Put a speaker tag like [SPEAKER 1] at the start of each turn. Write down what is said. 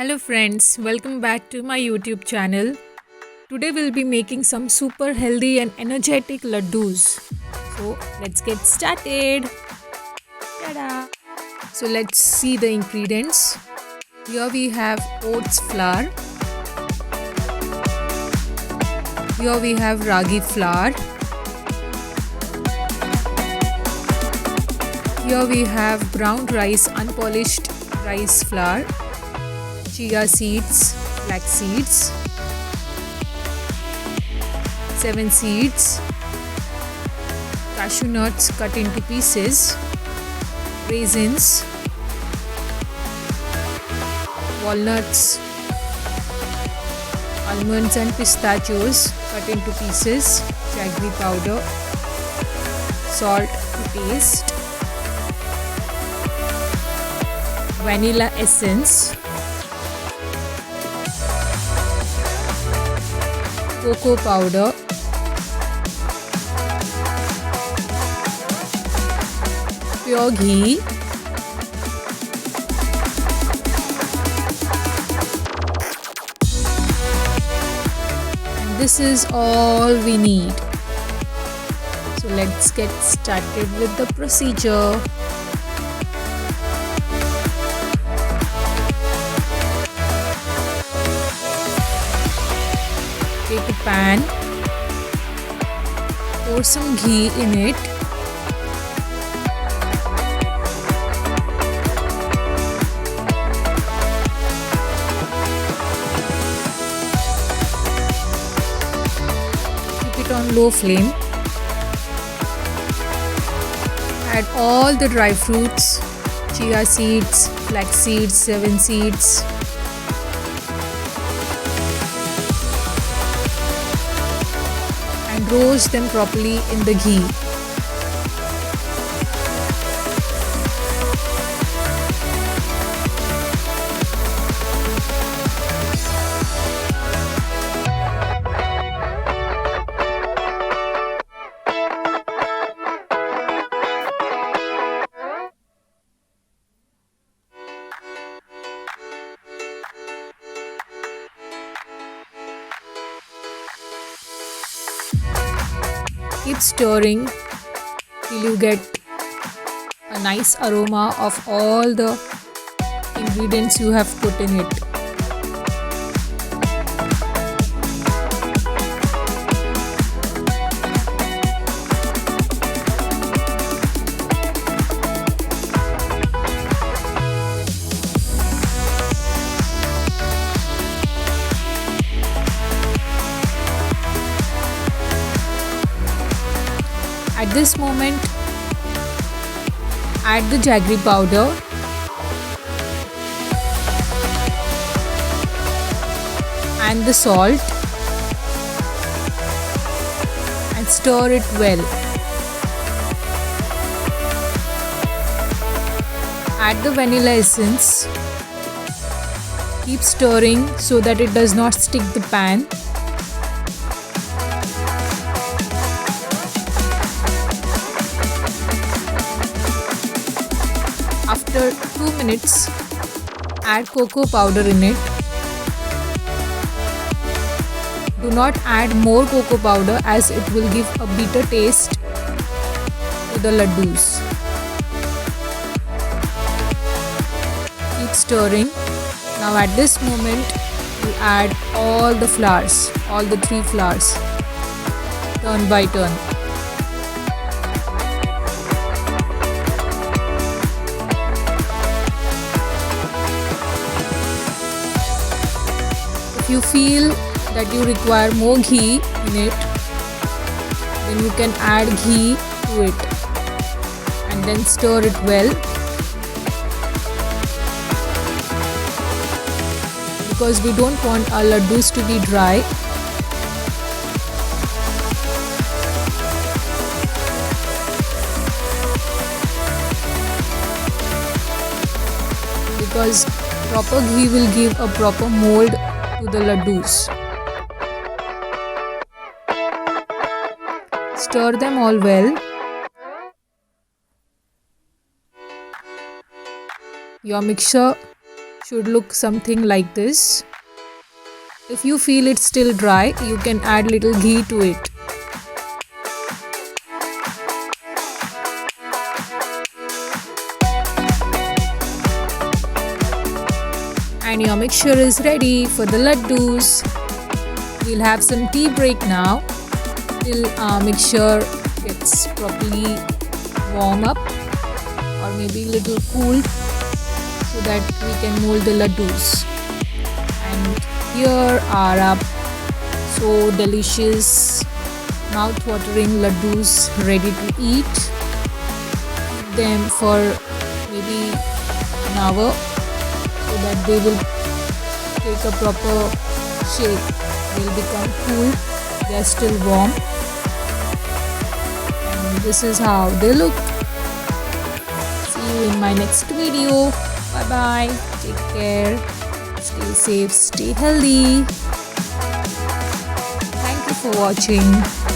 [SPEAKER 1] Hello friends, welcome back to my YouTube channel. Today we'll be making some super healthy and energetic laddoos. So let's get started. Ta-da! So let's see the ingredients. Here we have oats flour. Here we have ragi flour. Here we have brown rice, unpolished rice flour, chia seeds, flax seeds, 7 seeds, cashew nuts cut into pieces, raisins, walnuts, almonds and pistachios cut into pieces, jaggery powder, salt to taste, vanilla essence, cocoa powder, pure ghee, and this is all we need. So let's get started with the procedure. Take a pan, pour some ghee in it, keep it on low flame, add all the dry fruits, chia seeds, flax seeds, 7 seeds, and roast them properly in the ghee. Keep stirring till you get a nice aroma of all the ingredients you have put in it. At this moment, add the jaggery powder, and the salt, and stir it well. Add the vanilla essence. Keep stirring so that it does not stick the pan. After 2 minutes, add cocoa powder in it. Do not add more cocoa powder as it will give a bitter taste to the laddoos. Keep stirring. Now at this moment, we add all the flours, all the 3 flours, turn by turn. If you feel that you require more ghee in it, then you can add ghee to it and then stir it well, because we don't want our laddoos to be dry. Because proper ghee will give a proper mold to the laddoos. Stir them all well. Your mixture should look something like this. If you feel it's still dry, you can add little ghee to it. And your mixture is ready for the laddoos. We'll have some tea break now till our mixture gets properly warm up or maybe a little cooled so that we can mold the laddoos. And here are our so delicious mouth-watering laddoos ready to eat. Keep them for maybe an hour so that they will take a proper shape. They'll become cool. They're still warm. And this is how they look. See you in my next video. Bye bye. Take care. Stay safe. Stay healthy. Thank you for watching.